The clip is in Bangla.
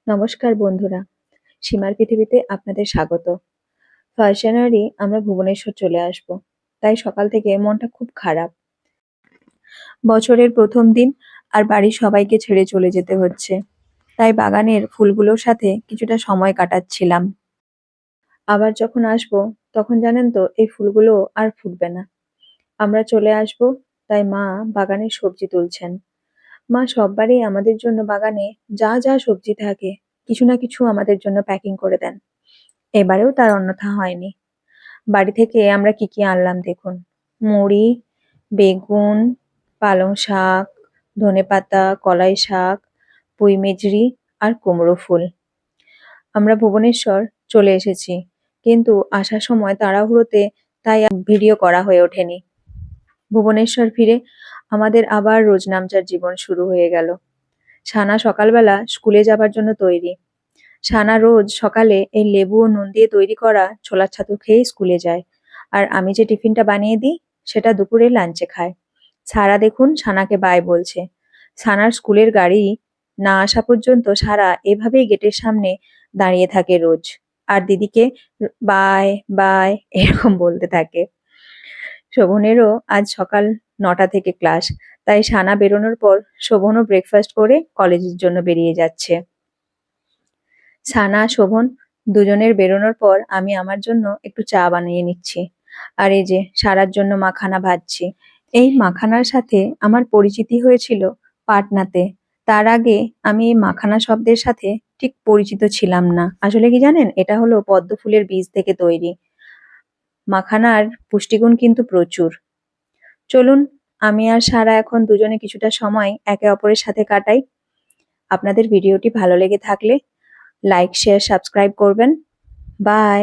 নমস্কার বন্ধুরা, সীমার পৃথিবীতে আপনাদের স্বাগত। 1 জানুয়ারি আমরা ভুবনেশ্বর চলে আসব, তাই সকাল থেকে মনটা খুব খারাপ। বছরের প্রথম দিন আর বাড়ির সবাইকে ছেড়ে চলে যেতে হচ্ছে, তাই বাগানের ফুলগুলোর সাথে কিছুটা সময় কাটাচ্ছিলাম। আবার যখন আসব তখন জানেন তো এই ফুলগুলো আর ফুটবে না। আমরা চলে আসব, তাই মা বাগানে সবজি তুলছেন। মা সববারই আমাদের জন্য বাগানে যা যা সবজি থাকে কিছু না কিছু আমাদের জন্য প্যাকিং করে দেন। এবারেও তার অন্যথা হয়নি। বাড়ি থেকে আমরা কি কি আনলাম দেখুন। মুড়ি, বেগুন, পালং শাক, ধনেপাতা, কলাই শাক, পুঁই মেজরি আর কুমড়ো ফুল। আমরা ভুবনেশ্বর চলে এসেছি, কিন্তু আসার সময় তাড়াহুড়োতে তাই আর ভিডিও করা হয়ে ওঠেনি। ভুবনেশ্বর ফিরে আমাদের আবার রোজনামচার জীবন শুরু হয়ে গেল। সানা সকালবেলা স্কুলে যাবার জন্য তৈরি। সানা রোজ সকালে এই লেবু ও নুন দিয়ে তৈরি করা ছোলার ছাতু খেয়েই স্কুলে যায়, আর আমি যে টিফিনটা বানিয়ে দিই সেটা দুপুরে লাঞ্চে খায়। সারা দেখুন সানাকে বাই বলছে। সানার স্কুলের গাড়ি না আসা পর্যন্ত সারা এভাবেই গেটের সামনে দাঁড়িয়ে থাকে রোজ, আর দিদিকে বাই বাই এরকম বলতে থাকে। শোভনেরও আজ সকাল 9টা থেকে ক্লাস, তাই সানা বেরোনোর পর শোভনও ব্রেকফাস্ট করে কলেজের জন্য বেরিয়ে যাচ্ছে। সানা শোভন দুজনের বেরোনোর পর আমি আমার জন্য একটু চা বানিয়ে নিচ্ছি, আর এই যে সারার জন্য মাখানা ভাজছি। এই মাখানার সাথে আমার পরিচিতি হয়েছিল পাটনাতে। তার আগে আমি এই মাখানা শব্দের সাথে ঠিক পরিচিত ছিলাম না। আসলে কি জানেন, এটা হলো পদ্ম ফুলের বীজ থেকে তৈরি। মাখানার পুষ্টিগুণ কিন্তু প্রচুর। চলুন, আমি আর সারা এখন দুজনে কিছুটা সময় একে অপরের সাথে কাটাই। আপনাদের ভিডিওটি ভালো লেগে থাকলে লাইক, শেয়ার, সাবস্ক্রাইব করবেন। বাই।